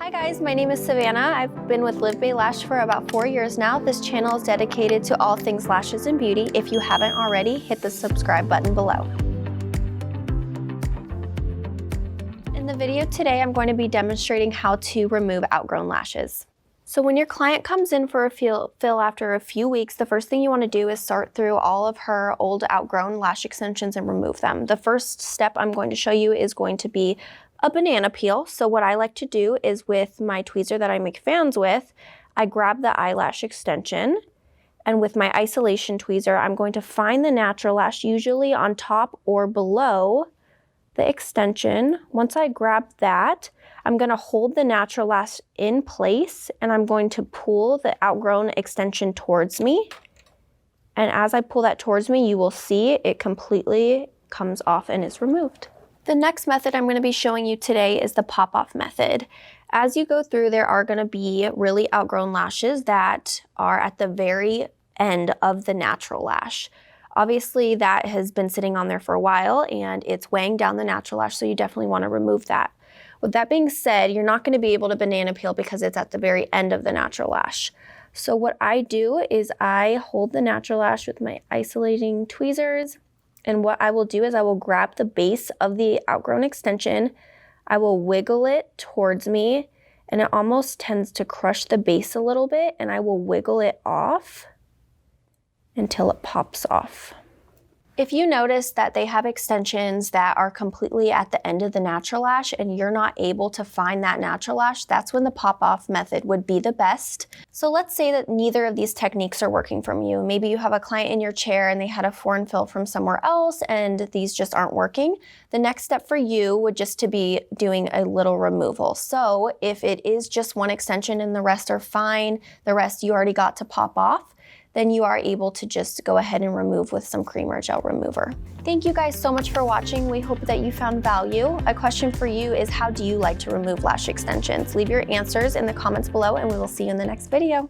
Hi guys, my name is Savannah. I've been with LivBay Lash for about 4 years now. This channel is dedicated to all things lashes and beauty. If you haven't already, hit the subscribe button below. In the video today, I'm going to be demonstrating how to remove outgrown lashes. So when your client comes in for a fill after a few weeks, the first thing you want to do is sort through all of her old outgrown lash extensions and remove them. The first step I'm going to show you is going to be a banana peel. So what I like to do is with my tweezer that I make fans with, I grab the eyelash extension, and with my isolation tweezer, I'm going to find the natural lash, usually on top or below the extension. Once I grab that, I'm going to hold the natural lash in place, and I'm going to pull the outgrown extension towards me. And as I pull that towards me, you will see it completely comes off and is removed. The next method I'm going to be showing you today is the pop-off method. As you go through, there are going to be really outgrown lashes that are at the very end of the natural lash. Obviously, that has been sitting on there for a while and it's weighing down the natural lash, so you definitely want to remove that. With that being said, you're not going to be able to banana peel because it's at the very end of the natural lash. So what I do is I hold the natural lash with my isolating tweezers. And what I will do is I will grab the base of the outgrown extension, I will wiggle it towards me, and it almost tends to crush the base a little bit, and I will wiggle it off until it pops off. If you notice that they have extensions that are completely at the end of the natural lash and you're not able to find that natural lash, that's when the pop-off method would be the best. So let's say that neither of these techniques are working from you. Maybe you have a client in your chair and they had a foreign fill from somewhere else and these just aren't working. The next step for you would just to be doing a little removal. So if it is just one extension and the rest are fine, the rest you already got to pop off, then you are able to just go ahead and remove with some cream or gel remover. Thank you guys so much for watching. We hope that you found value. A question for you is, how do you like to remove lash extensions? Leave your answers in the comments below and we will see you in the next video.